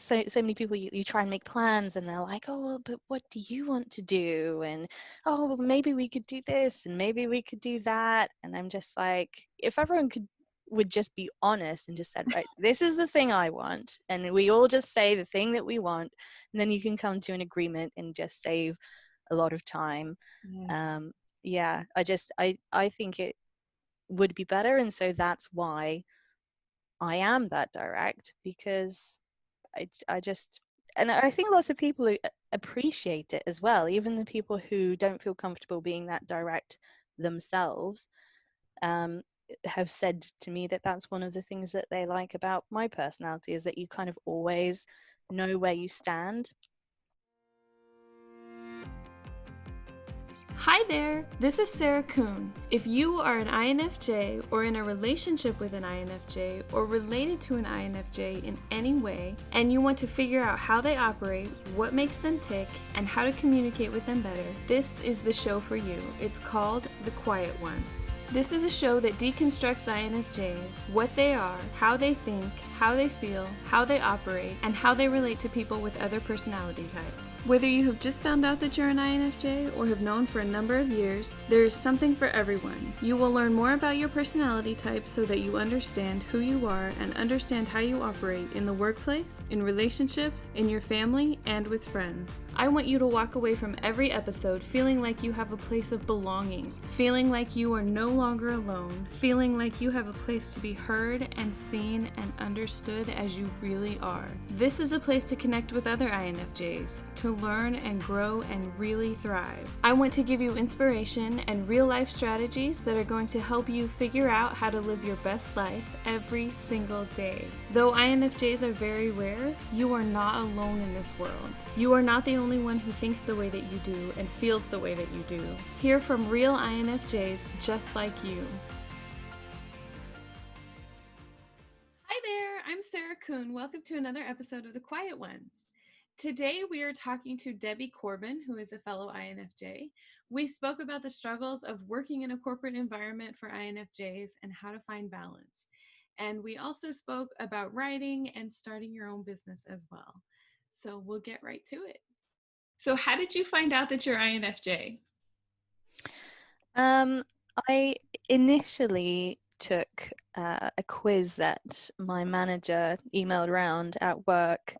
so many people, you try and make plans and they're like, oh well, but what do you want to do? And oh well, maybe we could do this and maybe we could do that. And I'm just like, if everyone would just be honest and just said, right, this is the thing I want, and we all just say the thing that we want, and then you can come to an agreement and just save a lot of time. Yes. Yeah, I think it would be better, and so that's why I am that direct, because I just, and I think lots of people appreciate it as well, even the people who don't feel comfortable being that direct themselves, um, have said to me that that's one of the things that they like about my personality, is that you kind of always know where you stand. Hi there, this is Sarah Kuhn. If you are an INFJ or in a relationship with an INFJ or related to an INFJ in any way, and you want to figure out how they operate, what makes them tick, and how to communicate with them better, this is the show for you. It's called The Quiet Ones. This is a show that deconstructs INFJs, what they are, how they think, how they feel, how they operate, and how they relate to people with other personality types. Whether you have just found out that you're an INFJ or have known for a number of years, there is something for everyone. You will learn more about your personality type so that you understand who you are and understand how you operate in the workplace, in relationships, in your family, and with friends. I want you to walk away from every episode feeling like you have a place of belonging, feeling like you are no longer alone, feeling like you have a place to be heard and seen and understood as you really are. This is a place to connect with other INFJs, to learn and grow and really thrive. I want to give you inspiration and real life strategies that are going to help you figure out how to live your best life every single day. Though INFJs are very rare, you are not alone in this world. You are not the only one who thinks the way that you do and feels the way that you do. Hear from real INFJs just like you. Hi there, I'm Sarah Kuhn. Welcome to another episode of The Quiet Ones. Today we are talking to Debbie Corbin, who is a fellow INFJ. We spoke about the struggles of working in a corporate environment for INFJs and how to find balance. And we also spoke about writing and starting your own business as well. So we'll get right to it. So how did you find out that you're INFJ? I initially took a quiz that my manager emailed around at work.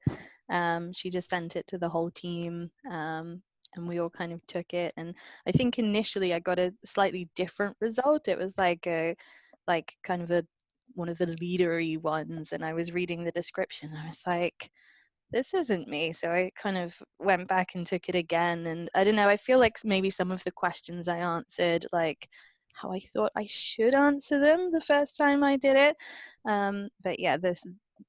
She just sent it to the whole team, and we all kind of took it. And I think initially I got a slightly different result. It was like kind of one of the leadery ones, and I was reading the description. I was like, this isn't me. So I kind of went back and took it again. And I don't know, I feel like maybe some of the questions I answered like how I thought I should answer them the first time I did it. But yeah,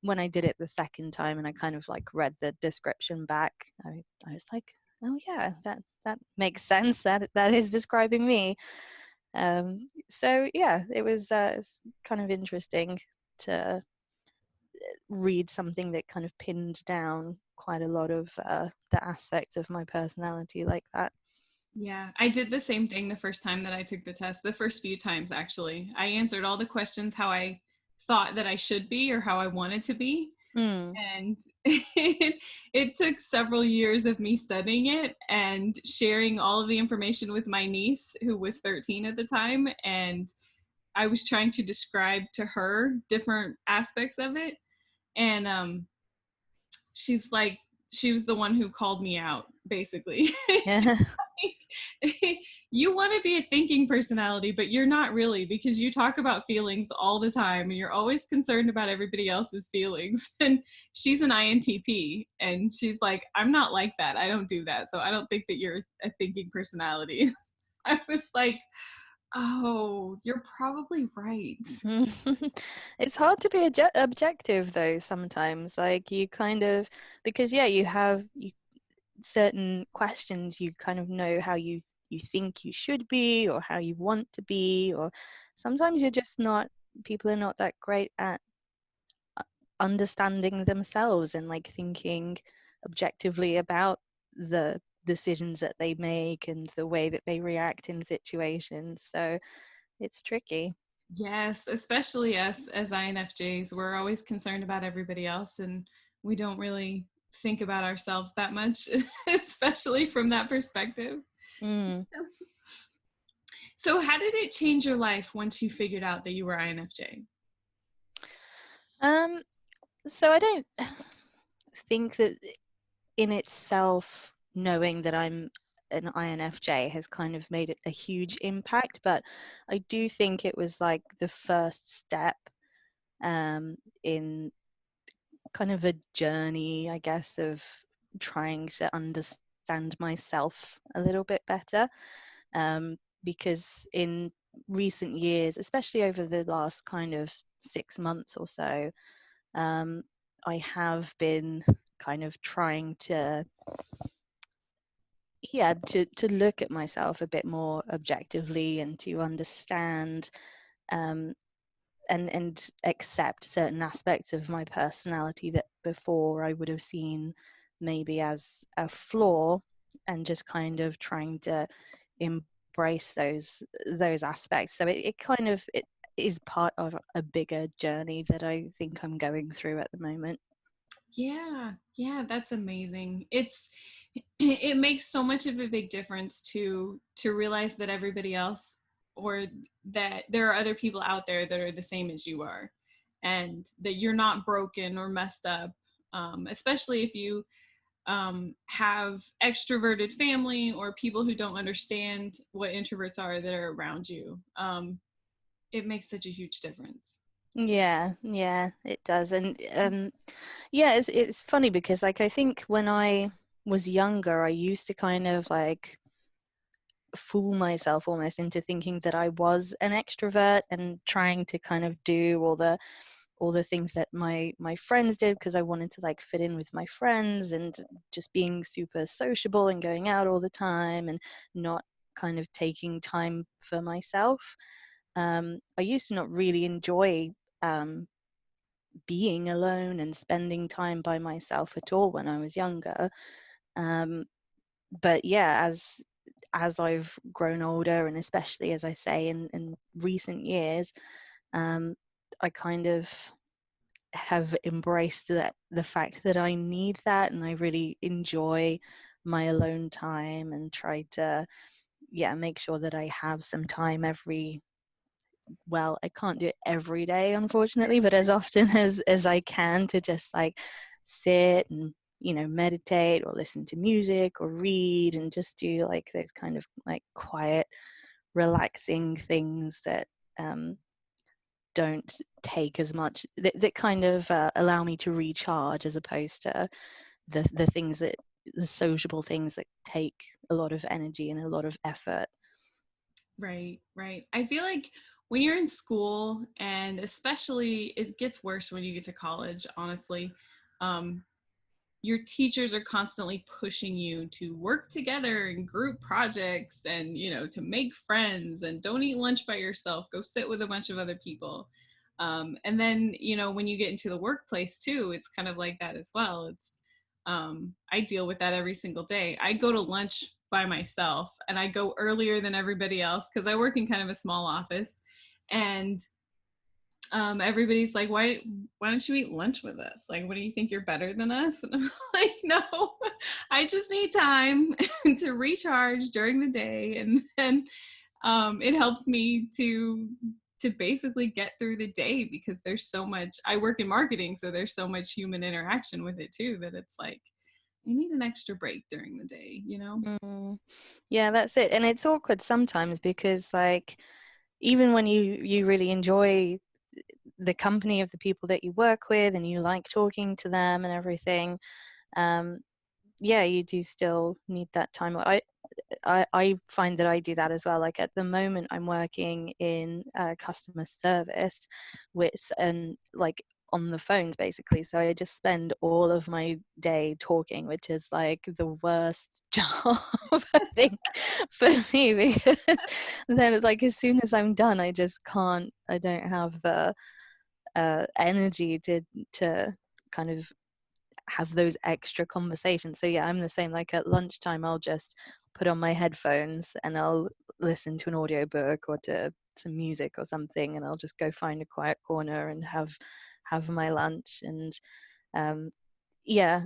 when I did it the second time and I kind of like read the description back, I was like, oh yeah, that makes sense. That is describing me. So yeah, it was kind of interesting to read something that kind of pinned down quite a lot of the aspects of my personality like that. Yeah, I did the same thing the first time that I took the test, the first few times actually. I answered all the questions how I thought that I should be or how I wanted to be. Mm. And it took several years of me studying it and sharing all of the information with my niece, who was 13 at the time. And I was trying to describe to her different aspects of it. And she's like, she was the one who called me out, basically. She Yeah. like, you want to be a thinking personality, but you're not really, because you talk about feelings all the time and you're always concerned about everybody else's feelings. And she's an INTP, and she's like, I'm not like that. I don't do that. So I don't think that you're a thinking personality. I was like, oh, you're probably right. It's hard to be objective though sometimes, like you kind of, because yeah, you have certain questions, you kind of know how you think you should be or how you want to be, or sometimes you're just not, people are not that great at understanding themselves and like thinking objectively about the decisions that they make and the way that they react in situations. So it's tricky. Yes, especially us as INFJs, we're always concerned about everybody else, and we don't really think about ourselves that much, especially from that perspective. Mm. So how did it change your life once you figured out that you were INFJ? Um, so I don't think that in itself knowing that I'm an INFJ has kind of made it a huge impact, but I do think it was like the first step in kind of a journey, I guess, of trying to understand myself a little bit better. Because in recent years, especially over the last kind of 6 months or so, I have been kind of trying to to look at myself a bit more objectively and to understand um, and accept certain aspects of my personality that before I would have seen maybe as a flaw, and just kind of trying to embrace those aspects. So it kind of it is part of a bigger journey that I think I'm going through at the moment. Yeah, that's amazing. It makes so much of a big difference to realize that everybody else, or that there are other people out there that are the same as you are, and that you're not broken or messed up. Especially if you have extroverted family or people who don't understand what introverts are that are around you. It makes such a huge difference. Yeah, it does. And yeah, it's funny because like I think when I was younger, I used to kind of like fool myself almost into thinking that I was an extrovert and trying to kind of do all the things that my friends did because I wanted to like fit in with my friends, and just being super sociable and going out all the time and not kind of taking time for myself. I used to not really enjoy being alone and spending time by myself at all when I was younger. Um, but yeah, as I've grown older, and especially as I say in recent years, um, I kind of have embraced that the fact that I need that, and I really enjoy my alone time and try to make sure that I have some time well, I can't do it every day, unfortunately, but as often as I can, to just like sit and meditate or listen to music or read and just do like those kind of like quiet, relaxing things that don't take as much, that kind of allow me to recharge, as opposed to the things that the sociable things that take a lot of energy and a lot of effort. Right. I feel like when you're in school, and especially it gets worse when you get to college, honestly, um, your teachers are constantly pushing you to work together in group projects and, to make friends, and don't eat lunch by yourself, go sit with a bunch of other people. And then, when you get into the workplace too, it's kind of like that as well. I deal with that every single day. I go to lunch by myself, and I go earlier than everybody else because I work in kind of a small office. And everybody's like, why don't you eat lunch with us? Like, what do you think, you're better than us? And I'm like, no, I just need time to recharge during the day. And then it helps me to basically get through the day, because there's so much, I work in marketing, so there's so much human interaction with it too, that it's like, I need an extra break during the day. Yeah, that's it. And it's awkward sometimes because like even when you really enjoy the company of the people that you work with and you like talking to them and everything, um you do still need that time. I find that I do that as well. Like at the moment, I'm working in customer service, and like on the phones basically. So I just spend all of my day talking, which is like the worst job I think for me, because then like as soon as I'm done, I just can't. I don't have the energy to kind of have those extra conversations. So yeah, I'm the same. Like at lunchtime, I'll just put on my headphones and I'll listen to an audiobook or to some music or something, and I'll just go find a quiet corner and have my lunch. And um yeah,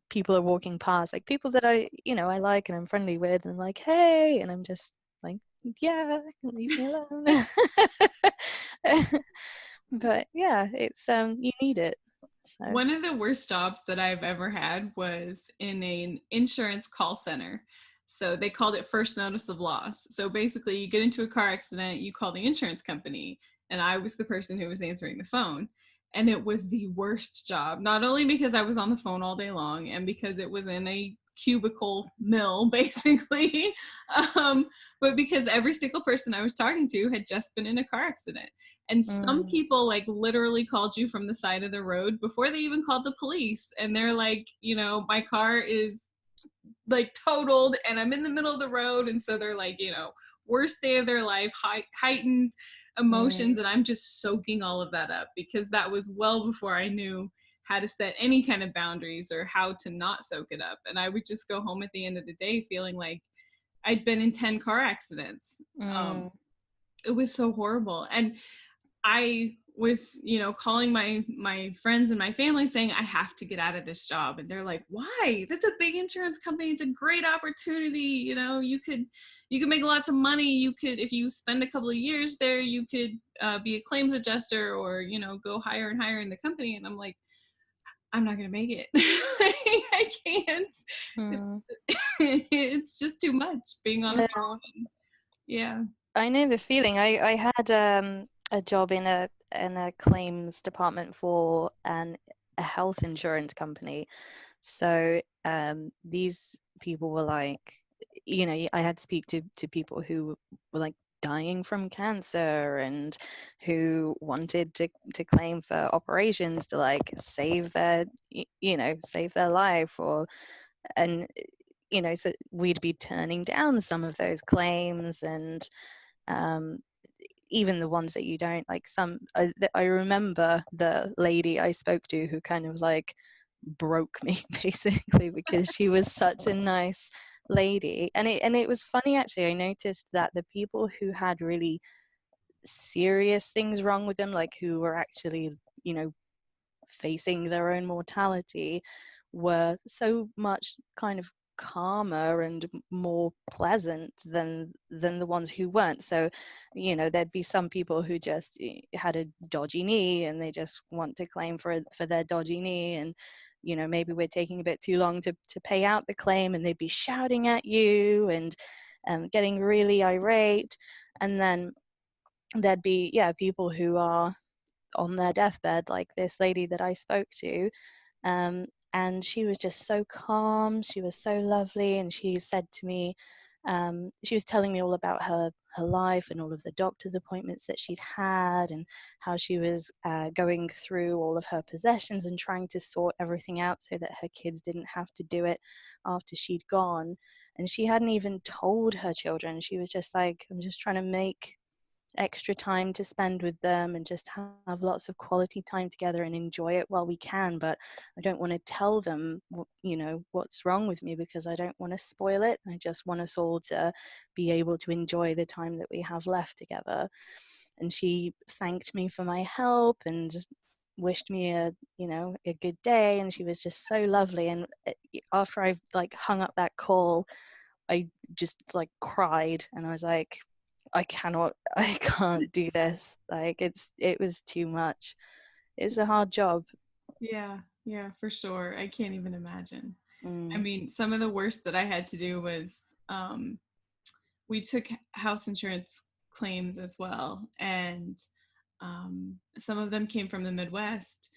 people are walking past, like people that I like and I'm friendly with, and like, hey, and I'm just like, yeah, leave me alone. But yeah, it's you need it. So. One of the worst jobs that I've ever had was in an insurance call center. So they called it first notice of loss. So basically, you get into a car accident, you call the insurance company, and I was the person who was answering the phone. And it was the worst job, not only because I was on the phone all day long and because it was in a cubicle mill, basically, but because every single person I was talking to had just been in a car accident. And some people like literally called you from the side of the road before they even called the police. And they're like, my car is like totaled and I'm in the middle of the road. And so they're like, worst day of their life, heightened emotions. And I'm just soaking all of that up because that was well before I knew how to set any kind of boundaries or how to not soak it up. And I would just go home at the end of the day feeling like I'd been in 10 car accidents. It was so horrible. And I was, calling my friends and my family saying, I have to get out of this job. And they're like, why? That's a big insurance company. It's a great opportunity. You could make lots of money. You could, if you spend a couple of years there, you could be a claims adjuster or, go higher and higher in the company. And I'm like, I'm not going to make it. I can't. It's just too much being on the phone. Yeah. I know the feeling. I had a job in a claims department for a health insurance company. So these people were like, I had to speak to people who were like dying from cancer and who wanted to claim for operations to like save their life, so we'd be turning down some of those claims, and even the ones that you don't like. I remember the lady I spoke to who kind of like broke me basically because she was such a nice lady, and it was funny actually. I noticed that the people who had really serious things wrong with them, like who were actually facing their own mortality, were so much kind of calmer and more pleasant than the ones who weren't. So there'd be some people who just had a dodgy knee and they just want to claim for their dodgy knee, and maybe we're taking a bit too long to pay out the claim, and they'd be shouting at you and getting really irate. And then there'd be people who are on their deathbed, like this lady that I spoke to, and she was just so calm. She was so lovely, and she said to me, she was telling me all about her life and all of the doctor's appointments that she'd had, and how she was going through all of her possessions and trying to sort everything out so that her kids didn't have to do it after she'd gone. And she hadn't even told her children. She was just like, I'm just trying to make extra time to spend with them and just have lots of quality time together and enjoy it while we can, but I don't want to tell them what's wrong with me because I don't want to spoil it. I just want us all to be able to enjoy the time that we have left together. And she thanked me for my help and wished me a good day, and she was just so lovely. And after I like hung up that call, I just like cried, and I was like, I can't do this. Like it was too much. It's a hard job. Yeah, for sure. I can't even imagine. I mean, some of the worst that I had to do was we took house insurance claims as well, and some of them came from the Midwest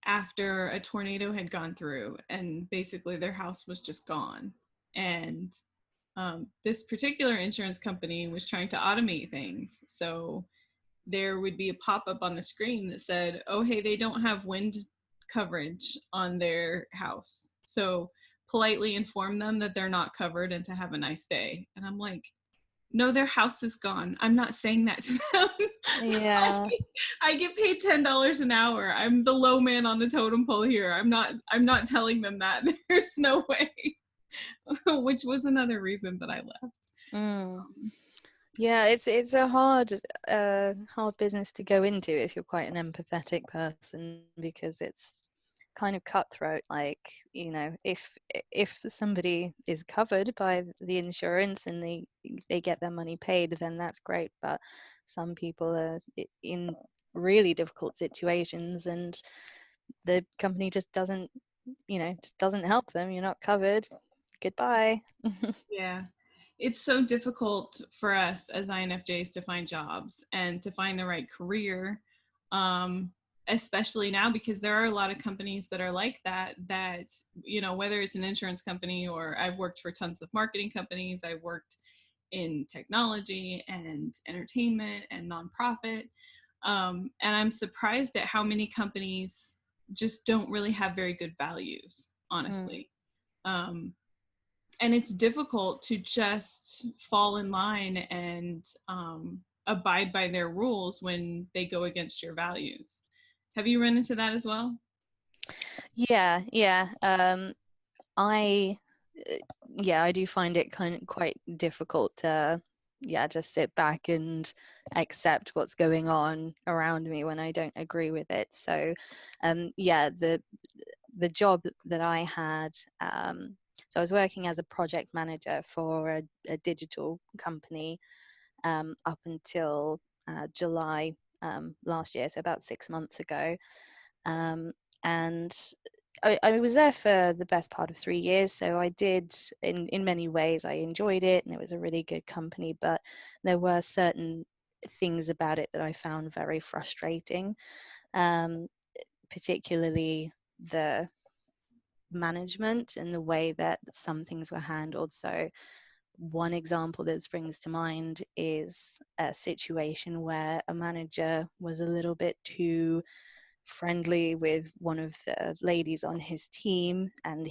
after a tornado had gone through, and basically their house was just gone. And this particular insurance company was trying to automate things. So there would be a pop-up on the screen that said, oh, hey, they don't have wind coverage on their house. So politely inform them that they're not covered and to have a nice day. And I'm like, no, their house is gone. I'm not saying that to them. Yeah. I get paid $10 an hour. I'm the low man on the totem pole here. I'm not telling them that. There's no way. Which was another reason that I left. Yeah, it's a hard business to go into if you're quite an empathetic person, because it's kind of cutthroat. Like, if somebody is covered by the insurance and they get their money paid, then that's great. But some people are in really difficult situations, and the company just doesn't help them. You're not covered. Goodbye. Yeah. It's so difficult for us as INFJs to find jobs and to find the right career, especially now, because there are a lot of companies that are like that, whether it's an insurance company, or I've worked for tons of marketing companies, I've worked in technology and entertainment and nonprofit. And I'm surprised at how many companies just don't really have very good values, honestly. And it's difficult to just fall in line and abide by their rules when they go against your values. Have you run into that as well? Yeah. I I do find it quite difficult to just sit back and accept what's going on around me when I don't agree with it. So the job that I had, so I was working as a project manager for a digital company up until July last year, so about 6 months ago. And I was there for the best part of 3 years, so I did, in many ways, I enjoyed it, and it was a really good company, but there were certain things about it that I found very frustrating, particularly the management and the way that some things were handled. So one example that springs to mind is a situation where a manager was a little bit too friendly with one of the ladies on his team, and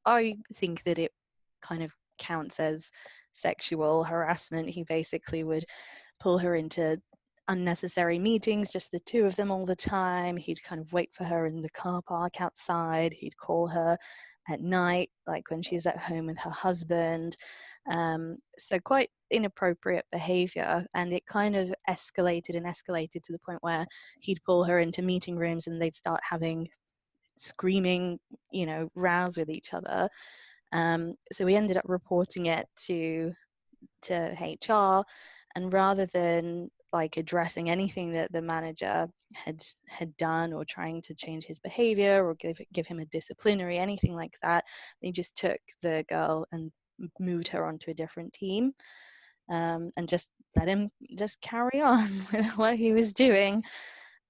I think that it kind of counts as sexual harassment. He basically would pull her into unnecessary meetings, just the two of them all the time. He'd kind of wait for her in the car park outside. He'd call her at night, like when she's at home with her husband. So quite inappropriate behavior, and it kind of escalated to the point where he'd pull her into meeting rooms and they'd start having screaming, rows with each other. So we ended up reporting it to HR, and rather than like addressing anything that the manager had done, or trying to change his behavior, or give him a disciplinary, anything like that, they just took the girl and moved her onto a different team, and just let him just carry on with what he was doing.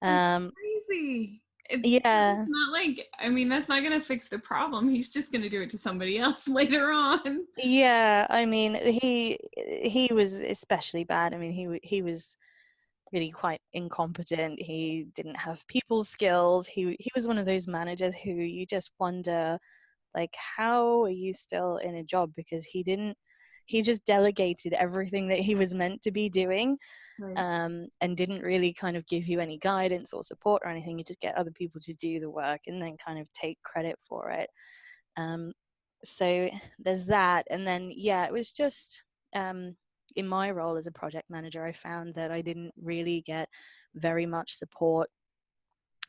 That's crazy. Yeah. It's not like, I mean, that's not going to fix the problem. He's just going to do it to somebody else later on. Yeah, I mean, he was especially bad. I mean, he was really quite incompetent. He didn't have people skills. He was one of those managers who you just wonder, like, how are you still in a job? Because he just delegated everything that he was meant to be doing, Right. and didn't really kind of give you any guidance or support or anything. You just get other people to do the work and then kind of take credit for it. So there's that. And then, it was just, in my role as a project manager, I found that I didn't really get very much support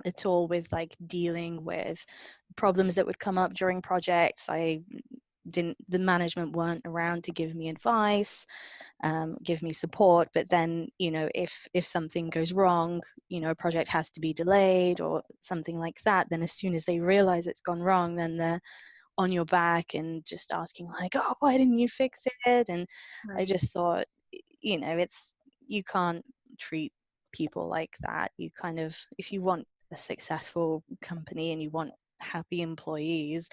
at all with like dealing with problems that would come up during projects. The management weren't around to give me advice, give me support. But then, if something goes wrong, a project has to be delayed or something like that, then as soon as they realize it's gone wrong, then they're on your back and just asking like, oh, why didn't you fix it? And Right. I just thought, you can't treat people like that. You kind of, if you want a successful company and you want happy employees,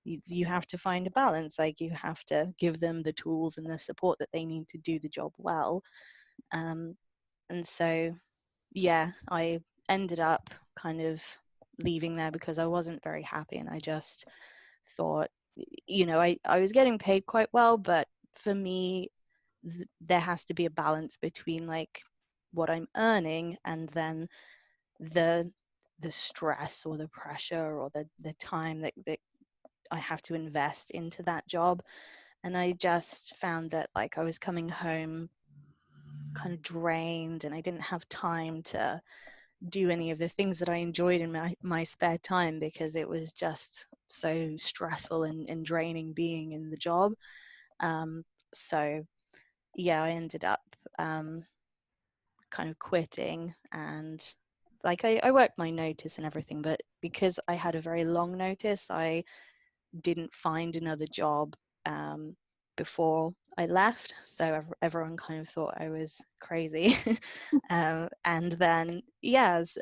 you have to find a balance. Like, you have to give them the tools and the support that they need to do the job well. And so, I ended up kind of leaving there because I wasn't very happy, and I just thought, I was getting paid quite well, but for me, there has to be a balance between like what I'm earning and then the stress or the pressure or the time that I have to invest into that job. And I just found that like I was coming home kind of drained, and I didn't have time to do any of the things that I enjoyed in my spare time, because it was just so stressful and draining being in the job. So yeah, I ended up kind of quitting, and like I worked my notice and everything, but because I had a very long notice, I didn't find another job before I left, so everyone kind of thought I was crazy. And then yes,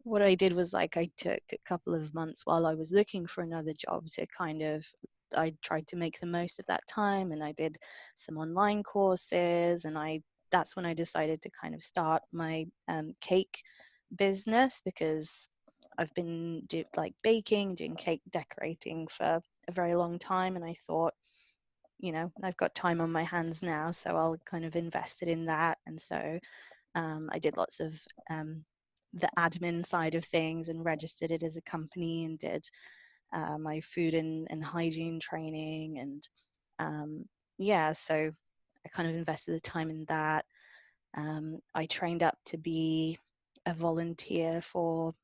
what I did was, like, I took a couple of months while I was looking for another job to kind of, I tried to make the most of that time, and I did some online courses, and that's when I decided to kind of start my cake business, because I've been baking, doing cake decorating for a very long time, and I thought, I've got time on my hands now, so I'll kind of invested in that. And so I did lots of the admin side of things and registered it as a company, and did my food and hygiene training, and so I kind of invested the time in that. I trained up to be a volunteer for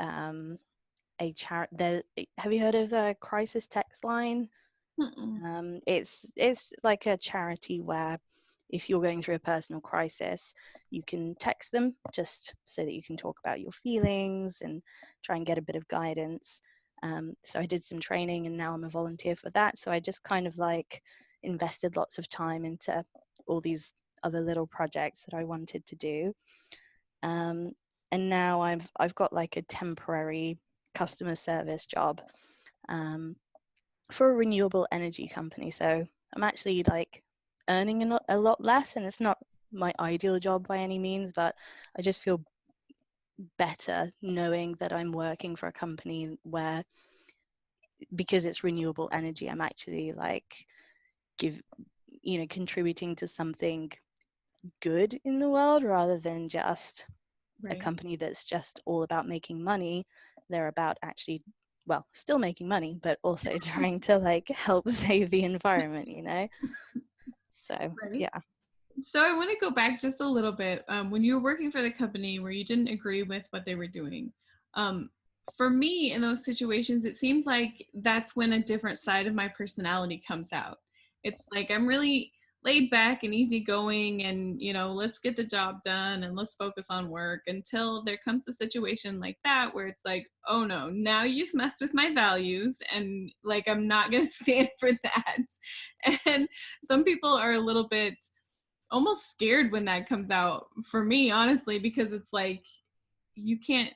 a charity. Have you heard of the Crisis Text Line? It's like a charity where, if you're going through a personal crisis, you can text them just so that you can talk about your feelings and try and get a bit of guidance. So I did some training, and now I'm a volunteer for that. So I just kind of invested lots of time into all these other little projects that I wanted to do. And now I've got like a temporary customer service job for a renewable energy company. So I'm actually earning a lot less, and it's not my ideal job by any means, but I just feel better knowing that I'm working for a company where, because it's renewable energy, I'm actually contributing to something good in the world, rather than just a company that's just all about making money. They're about actually, well, still making money, but also trying to help save the environment, So yeah. So I want to go back just a little bit. When you were working for the company where you didn't agree with what they were doing, for me in those situations, it seems like that's when a different side of my personality comes out. It's like I'm really laid back and easygoing, and let's get the job done and let's focus on work, until there comes a situation like that where it's like, oh no, now you've messed with my values, and I'm not going to stand for that. And some people are a little bit almost scared when that comes out, for me, honestly, because it's like, you can't,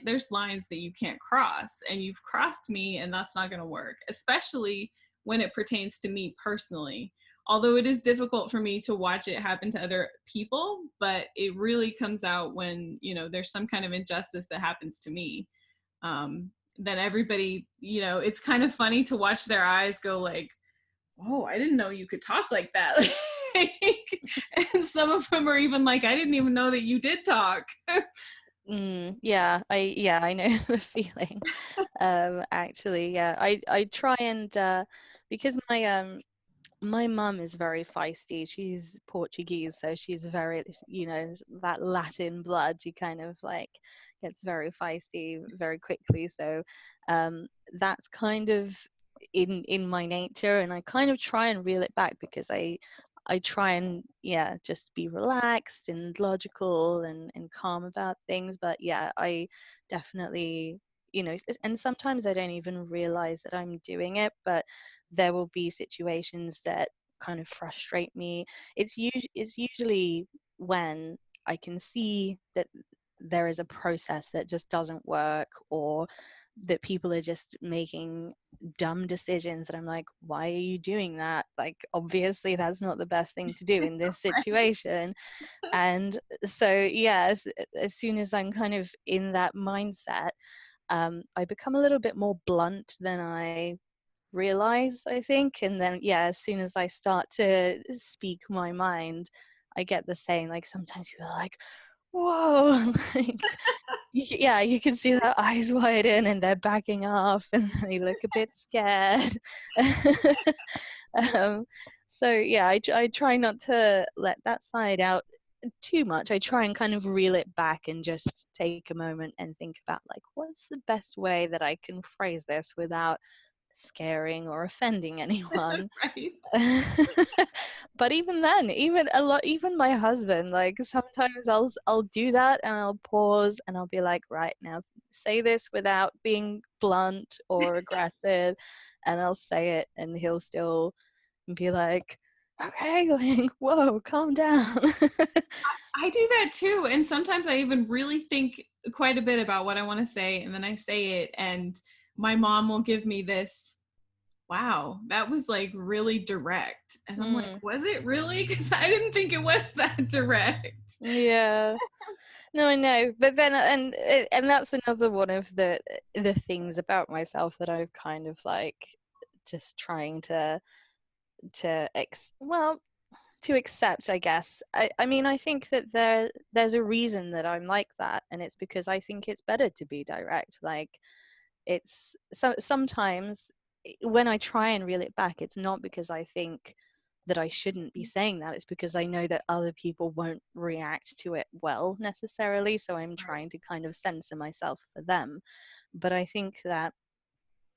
there's lines that you can't cross, and you've crossed me, and that's not going to work, especially when it pertains to me personally. Although it is difficult for me to watch it happen to other people, but it really comes out when, there's some kind of injustice that happens to me. Then everybody, it's kind of funny to watch their eyes go like, oh, I didn't know you could talk like that. And some of them are even like, I didn't even know that you did talk. Yeah, I know the feeling. Actually, yeah, I try and because my mum is very feisty. She's Portuguese, so she's very, that Latin blood. She kind of gets very feisty very quickly. So that's kind of in my nature, and I kind of try and reel it back, because I try and just be relaxed and logical and calm about things. But yeah, I definitely, and sometimes I don't even realize that I'm doing it, but there will be situations that kind of frustrate me. It's usually when I can see that there is a process that just doesn't work, or that people are just making dumb decisions, and I'm like, why are you doing that? Obviously that's not the best thing to do in this situation. And so yes, as soon as I'm kind of in that mindset, I become a little bit more blunt than I realize, I think. And then as soon as I start to speak my mind, I get the same, sometimes people are like, whoa. You can see their eyes widen and they're backing off and they look a bit scared. So I try not to let that side out too much. I try and kind of reel it back and just take a moment and think about, like, what's the best way that I can phrase this without scaring or offending anyone. Right. But even then, even my husband, like, sometimes I'll do that and I'll pause and I'll be like, right, now say this without being blunt or aggressive, and I'll say it and he'll still be like, okay, like, whoa, calm down. I do that too. And sometimes I even really think quite a bit about what I want to say, and then I say it, and my mom will give me this, wow, that was like really direct. And I'm like, was it really? Because I didn't think it was that direct. Yeah. No, I know. But then, and that's another one of the things about myself that I've kind of like just trying to accept, I guess. I mean, I think that there's a reason that I'm like that, and it's because I think it's better to be direct. Like, it's sometimes when I try and reel it back, it's not because I think that I shouldn't be saying that. It's because I know that other people won't react to it well necessarily, so I'm trying to kind of censor myself for them. But I think that,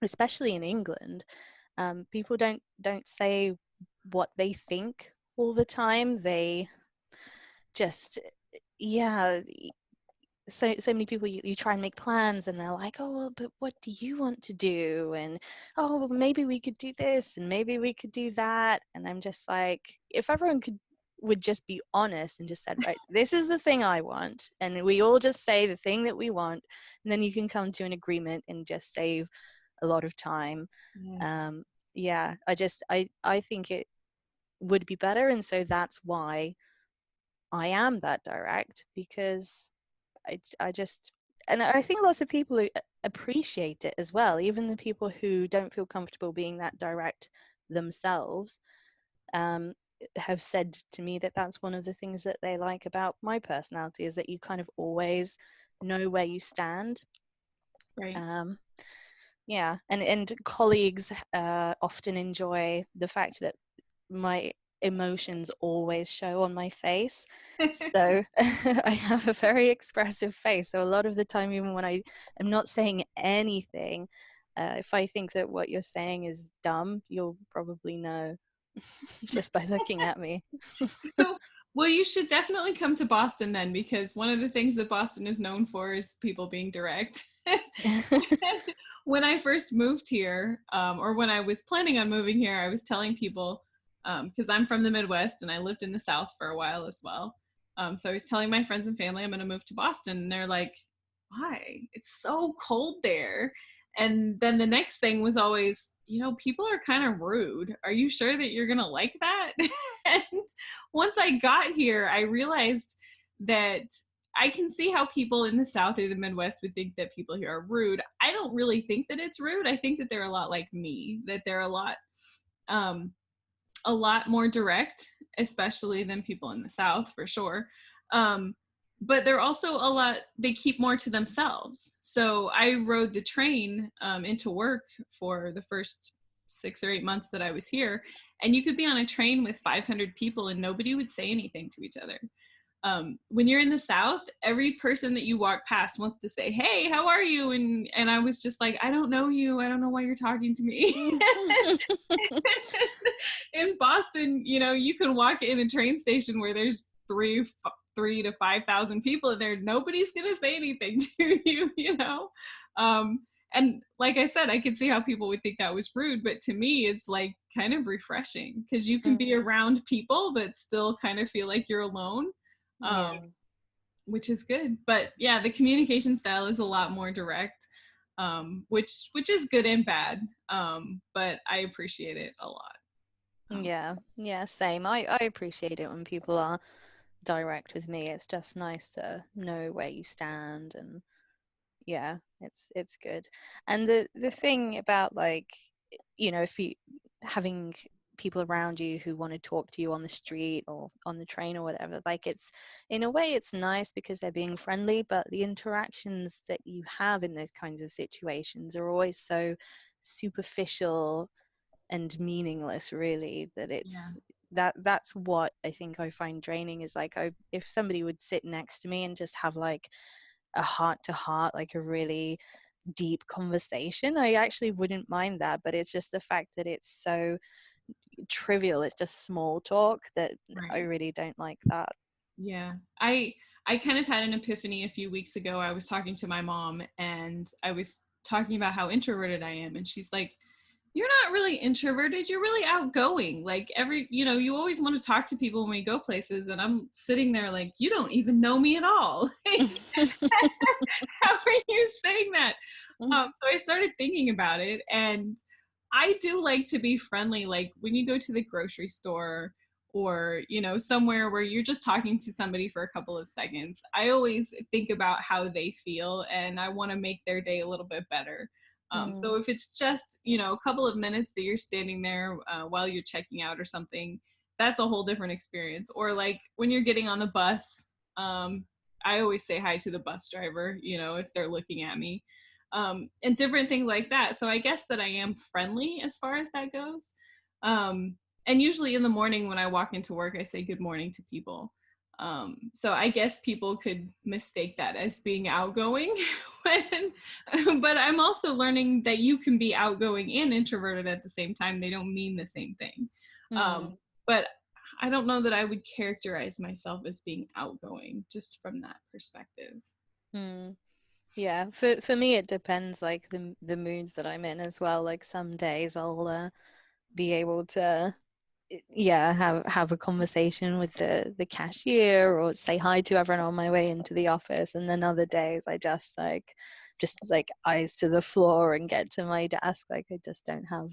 especially in England, people don't say what they think all the time. They just, yeah, so many people, you try and make plans and they're like, oh well, but what do you want to do, and oh well, maybe we could do this and maybe we could do that, and I'm just like, if everyone would just be honest and just said, right, this is the thing I want, and we all just say the thing that we want, and then you can come to an agreement and just save a lot of time. Yes. Yeah, I think it would be better, and so that's why I am that direct, because I just, and I think lots of people appreciate it as well, even the people who don't feel comfortable being that direct themselves, um, have said to me that that's one of the things that they like about my personality, is that you kind of always know where you stand. Right. Yeah, and colleagues often enjoy the fact that my emotions always show on my face. So I have a very expressive face. So a lot of the time, even when I am not saying anything, if I think that what you're saying is dumb, you'll probably know just by looking at me. Well, you should definitely come to Boston then, because one of the things that Boston is known for is people being direct. When I first moved here, or when I was planning on moving here, I was telling people, because I'm from the Midwest and I lived in the South for a while as well. So I was telling my friends and family I'm going to move to Boston, and they're like, why? It's so cold there. And then the next thing was always, people are kind of rude. Are you sure that you're going to like that? And once I got here, I realized that I can see how people in the South or the Midwest would think that people here are rude. I don't really think that it's rude. I think that they're a lot like me, that they're a lot more direct, especially than people in the South, for sure. But they're also they keep more to themselves. So I rode the train into work for the first 6 or 8 months that I was here. And you could be on a train with 500 people and nobody would say anything to each other. When you're in the South, every person that you walk past wants to say, hey, how are you? And I was just like, I don't know you. I don't know why you're talking to me. In Boston, you can walk in a train station where there's 3 to 5,000 people in there. Nobody's going to say anything to you, and like I said, I could see how people would think that was rude, but to me, it's like kind of refreshing because you can be around people, but still kind of feel like you're alone. Yeah. Which is good. But yeah, the communication style is a lot more direct, which is good and bad. But I appreciate it a lot. Yeah, same. I appreciate it when people are direct with me. It's just nice to know where you stand, and yeah, it's good. And the thing about, like, if you having people around you who want to talk to you on the street or on the train or whatever, like, it's, in a way, it's nice because they're being friendly, but the interactions that you have in those kinds of situations are always so superficial and meaningless, really, that it's that's what I think I find draining, is like if somebody would sit next to me and just have like a heart to heart, like a really deep conversation, I actually wouldn't mind that. But it's just the fact that it's so trivial, it's just small talk, that I Right. really don't like that. Yeah. I kind of had an epiphany a few weeks ago. I was talking to my mom and I was talking about how introverted I am, and she's like, "You're not really introverted, you're really outgoing. Like you always want to talk to people when we go places." And I'm sitting there like, "You don't even know me at all." How are you saying that? So I started thinking about it, and I do like to be friendly. Like when you go to the grocery store, or somewhere where you're just talking to somebody for a couple of seconds, I always think about how they feel, and I want to make their day a little bit better. So if it's just a couple of minutes that you're standing there while you're checking out or something, that's a whole different experience. Or like when you're getting on the bus, I always say hi to the bus driver, if they're looking at me, and different things like that. So I guess that I am friendly as far as that goes. And usually in the morning when I walk into work, I say good morning to people. So I guess people could mistake that as being outgoing. But I'm also learning that you can be outgoing and introverted at the same time. They don't mean the same thing. But I don't know that I would characterize myself as being outgoing just from that perspective. Yeah, for me it depends, like the moods that I'm in as well. Like some days I'll be able to have a conversation with the cashier, or say hi to everyone on my way into the office, and then other days I just like eyes to the floor and get to my desk. Like I just don't have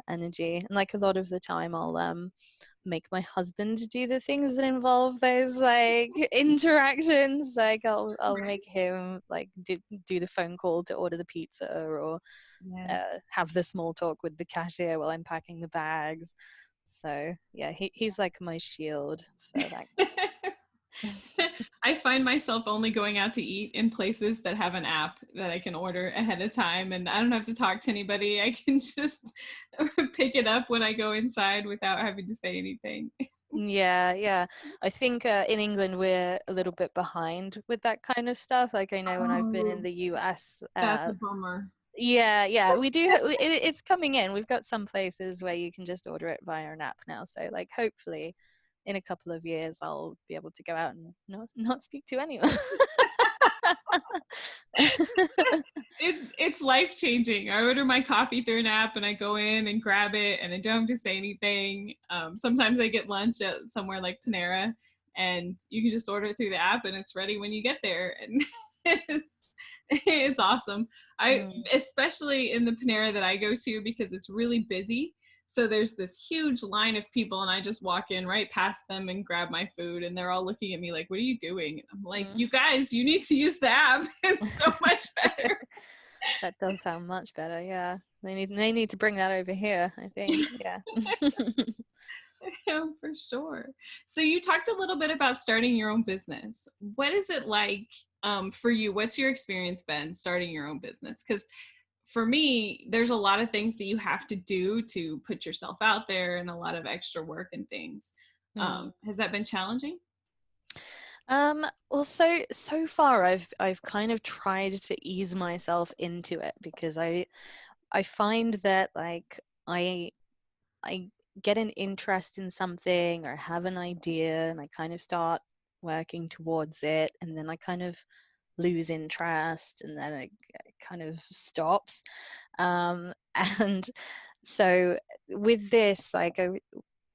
energy. And like a lot of the time I'll make my husband do the things that involve those like interactions. Like I'll make him like do the phone call to order the pizza, or Yes. have the small talk with the cashier while I'm packing the bags. So yeah, he's like my shield for that. I find myself only going out to eat in places that have an app that I can order ahead of time, and I don't have to talk to anybody. I can just pick it up when I go inside without having to say anything. Yeah. I think in England we're a little bit behind with that kind of stuff. Like I know when I've been in Oh, the US, that's a bummer. yeah, we do. It's coming in. We've got some places where you can just order it via an app now. So like hopefully in a couple of years I'll be able to go out and not speak to anyone. It's life changing. I order my coffee through an app and I go in and grab it and I don't have to say anything. Sometimes I get lunch at somewhere like Panera and you can just order it through the app and it's ready when you get there. And it's awesome. Especially in the Panera that I go to, because it's really busy. So there's this huge line of people and I just walk in right past them and grab my food and they're all looking at me like, "What are you doing?" I'm like, "You guys, you need to use the app. It's so much better." That does sound much better. Yeah, they need to bring that over here, I think. Yeah. Yeah, for sure. So you talked a little bit about starting your own business. What is it like for you? What's your experience been starting your own business? Because for me, there's a lot of things that you have to do to put yourself out there and a lot of extra work and things. Has that been challenging? Well, so far I've kind of tried to ease myself into it, because I find that like I get an interest in something or have an idea and I kind of start working towards it, and then I kind of lose interest, and then it kind of stops. And so with this,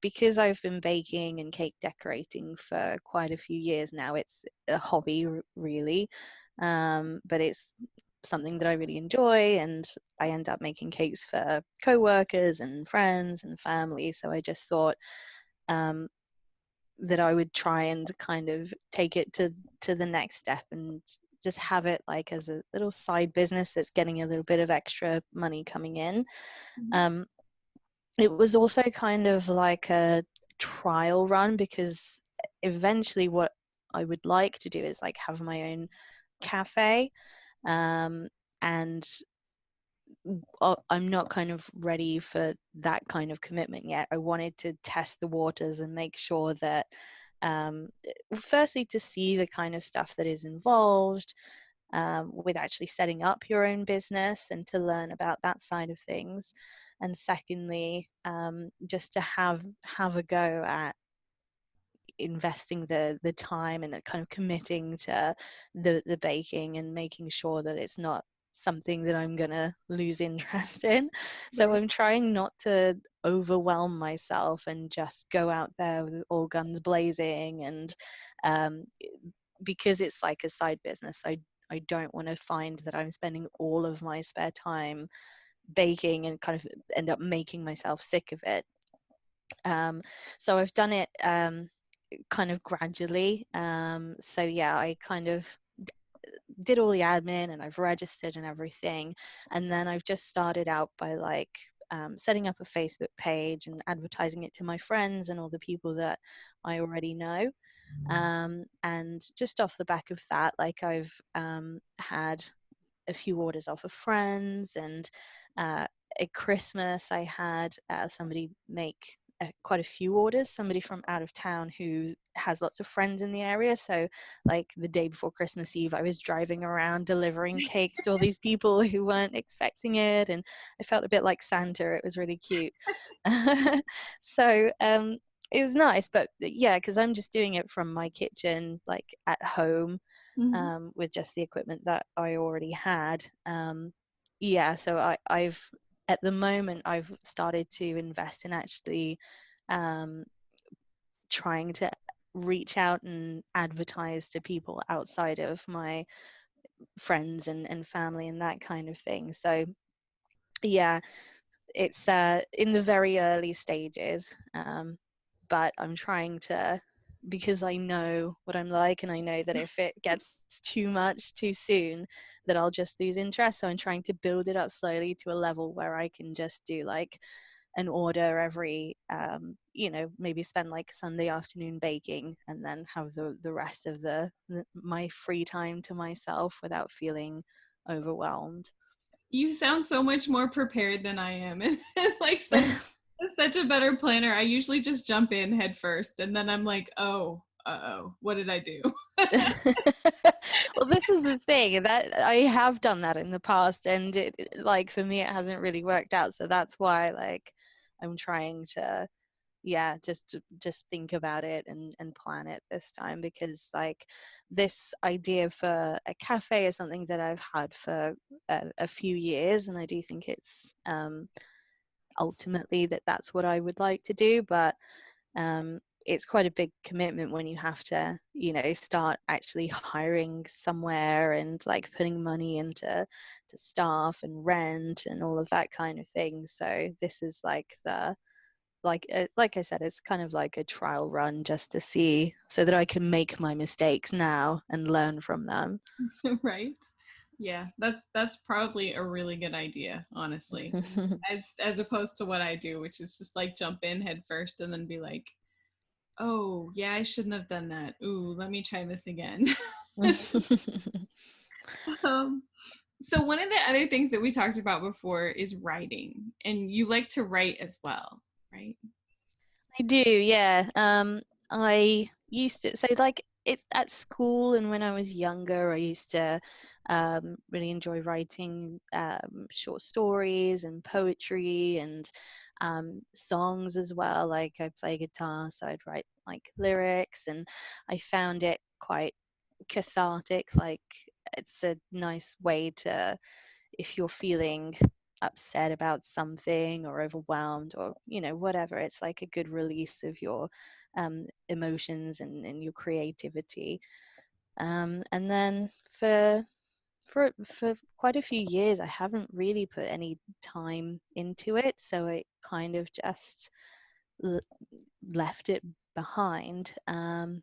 because I've been baking and cake decorating for quite a few years now, it's a hobby really, but it's something that I really enjoy, and I end up making cakes for co-workers and friends and family. So I just thought that I would try and kind of take it to the next step and just have it like as a little side business that's getting a little bit of extra money coming in. It was also kind of like a trial run, because eventually what I would like to do is like have my own cafe, and I'm not kind of ready for that kind of commitment yet. I wanted to test the waters and make sure that, firstly, to see the kind of stuff that is involved with actually setting up your own business and to learn about that side of things. And secondly, just to have a go at investing the time and kind of committing to the baking and making sure that it's not something that I'm gonna lose interest in. So Right. I'm trying not to overwhelm myself and just go out there with all guns blazing, and um, because it's like a side business, I don't want to find that I'm spending all of my spare time baking and kind of end up making myself sick of it. So I've done it kind of gradually. So yeah, I kind of did all the admin and I've registered and everything. And then I've just started out by like setting up a Facebook page and advertising it to my friends and all the people that I already know. And just off the back of that, like I've had a few orders off of friends, and at Christmas I had somebody make quite a few orders, somebody from out of town who has lots of friends in the area. So like the day before Christmas Eve, I was driving around delivering cakes to all these people who weren't expecting it, and I felt a bit like Santa. It was really cute. So it was nice, but yeah, because I'm just doing it from my kitchen, like at home, Mm-hmm. with just the equipment that I already had. Yeah, so I've at the moment I've started to invest in actually um, trying to reach out and advertise to people outside of my friends and family and that kind of thing. So yeah, it's in the very early stages, but I'm trying to, because I know what I'm like, and I know that if it gets too much too soon, that I'll just lose interest. So I'm trying to build it up slowly to a level where I can just do like an order every, maybe spend like Sunday afternoon baking, and then have the rest of my free time to myself without feeling overwhelmed. You sound so much more prepared than I am, and like such a better planner. I usually just jump in head first, and then I'm like, oh, what did I do? Well, this is the thing, that I have done that in the past, and like for me it hasn't really worked out. So that's why like I'm trying to, yeah, just think about it and plan it this time, because like this idea for a cafe is something that I've had for a few years, and I do think it's ultimately that's what I would like to do. But it's quite a big commitment when you have to, start actually hiring somewhere and like putting money into staff and rent and all of that kind of thing. So this is like like I said, it's kind of like a trial run just to see, so that I can make my mistakes now and learn from them. Right? Yeah, that's probably a really good idea, honestly. As opposed to what I do, which is just like jump in head first and then be like, oh, yeah, I shouldn't have done that. Ooh, let me try this again. um, so one of the other things that we talked about before is writing, and you like to write as well, right? I do, yeah. I used to, so like it at school and when I was younger, I used to really enjoy writing short stories and poetry and songs as well. Like I play guitar, so I'd write like lyrics, and I found it quite cathartic. Like it's a nice way to, if you're feeling upset about something or overwhelmed or whatever, it's like a good release of your emotions and your creativity. And then for quite a few years I haven't really put any time into it, so it kind of just l- left it behind. And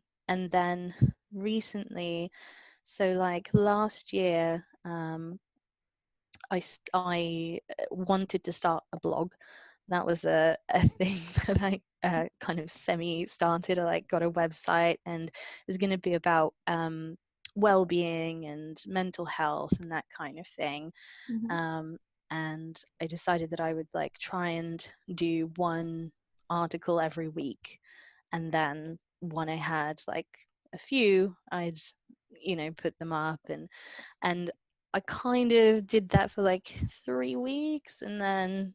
then recently, so like last year, I wanted to start a blog. That was a thing that I kind of semi started. I like got a website, and it was going to be about well-being and mental health and that kind of thing. Mm-hmm. Um, and I decided that I would like try and do one article every week, and then when I had like a few, I'd put them up, and I kind of did that for like 3 weeks, and then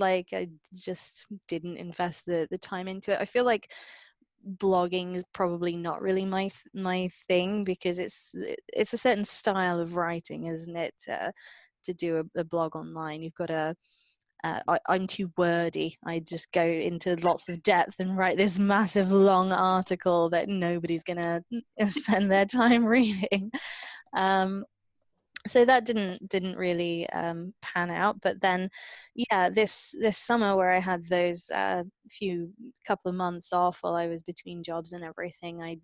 I just didn't invest the time into it. I feel like blogging is probably not really my thing, because it's a certain style of writing, isn't it? To do a blog online, you've got to I'm too wordy. I just go into lots of depth and write this massive long article that nobody's gonna spend their time reading. So that didn't really pan out. But then, yeah, this summer, where I had those few couple of months off while I was between jobs and everything, I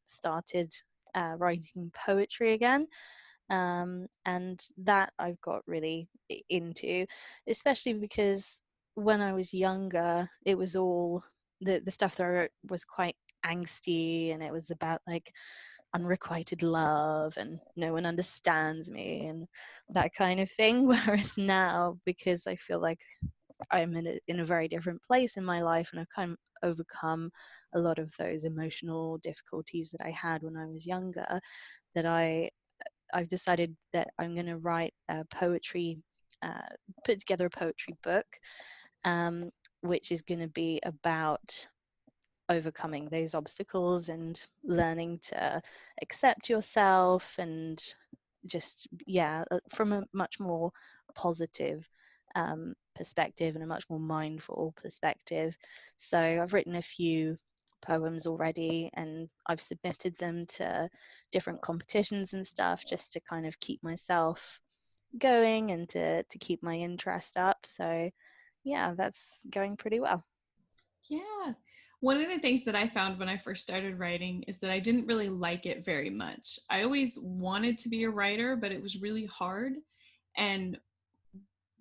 started writing poetry again. And that I've got really into, especially because when I was younger, it was all the stuff that I wrote was quite angsty, and it was about like unrequited love and no one understands me and that kind of thing. Whereas now, because I feel like I'm in a very different place in my life, and I've kind of overcome a lot of those emotional difficulties that I had when I was younger, that I've decided that I'm going to write a poetry, put together a poetry book, um, which is going to be about overcoming those obstacles and learning to accept yourself, and just, yeah, from a much more positive perspective and a much more mindful perspective. So I've written a few poems already, and I've submitted them to different competitions and stuff, just to kind of keep myself going and to keep my interest up. So yeah, that's going pretty well. Yeah. One of the things that I found when I first started writing is that I didn't really like it very much. I always wanted to be a writer, but it was really hard. And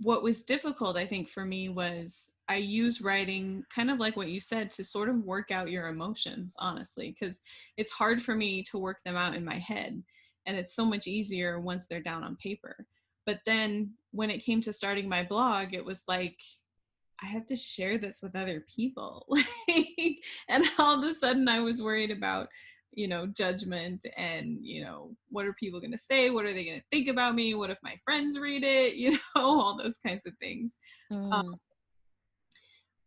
what was difficult, I think, for me was I use writing kind of like what you said to sort of work out your emotions, honestly, because it's hard for me to work them out in my head. And it's so much easier once they're down on paper. But then when it came to starting my blog, it was like, I have to share this with other people. And all of a sudden I was worried about, judgment and, what are people going to say? What are they going to think about me? What if my friends read it? All those kinds of things. Mm.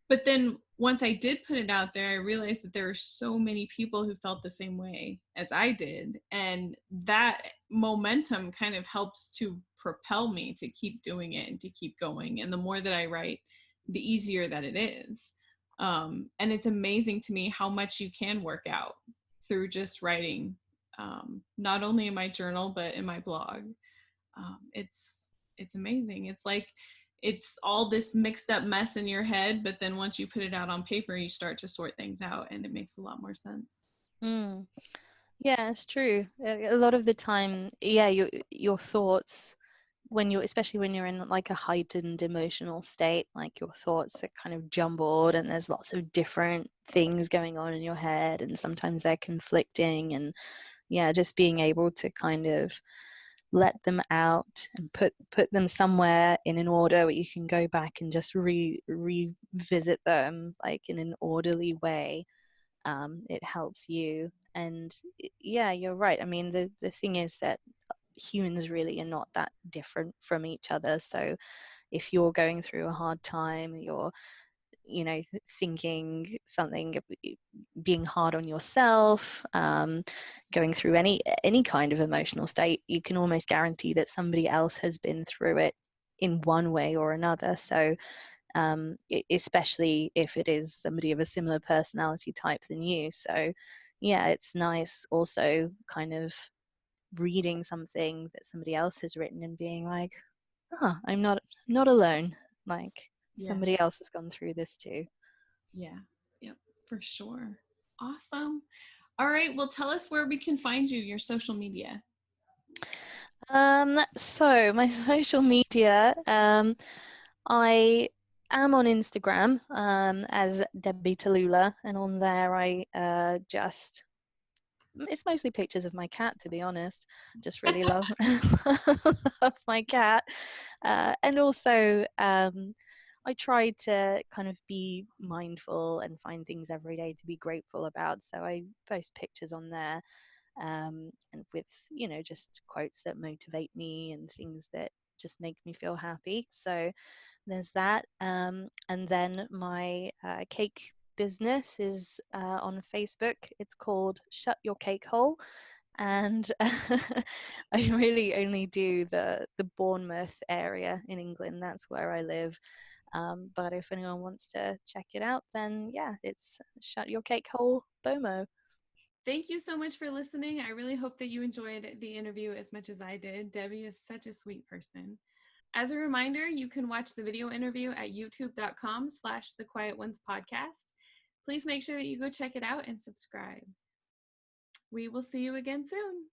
But then once I did put it out there, I realized that there are so many people who felt the same way as I did. And that momentum kind of helps to propel me to keep doing it and to keep going. And the more that I write, the easier that it is. And it's amazing to me how much you can work out through just writing, not only in my journal, but in my blog. It's amazing. It's like, it's all this mixed up mess in your head, but then once you put it out on paper, you start to sort things out, and it makes a lot more sense. Mm. Yeah, it's true. A lot of the time, yeah, your thoughts, especially when you're in like a heightened emotional state, like your thoughts are kind of jumbled, and there's lots of different things going on in your head, and sometimes they're conflicting. And yeah, just being able to kind of let them out and put them somewhere in an order where you can go back and just revisit them like in an orderly way. It helps you. And yeah, you're right. I mean, the thing is that humans really are not that different from each other. So if you're going through a hard time, you're thinking something, being hard on yourself, going through any kind of emotional state, you can almost guarantee that somebody else has been through it in one way or another. So especially if it is somebody of a similar personality type than you. So yeah, it's nice also kind of reading something that somebody else has written and being like, oh, I'm not alone. Like, Yeah. somebody else has gone through this too. Yeah. Yep. For sure. Awesome. All right. Well, tell us where we can find you, your social media. So my social media, I am on Instagram as Debbie Tallulah, and on there I just it's mostly pictures of my cat, to be honest. Just really love, love my cat. And also, I try to kind of be mindful and find things every day to be grateful about. So I post pictures on there, and with, just quotes that motivate me and things that just make me feel happy. So there's that. And then my cake business is on Facebook. It's called Shut Your Cake Hole. And I really only do the Bournemouth area in England. That's where I live. But if anyone wants to check it out, then yeah, it's Shut Your Cake Hole BOMO. Thank you so much for listening. I really hope that you enjoyed the interview as much as I did. Debbie is such a sweet person. As a reminder, you can watch the video interview at youtube.com/The Quiet Ones Podcast. Please make sure that you go check it out and subscribe. We will see you again soon.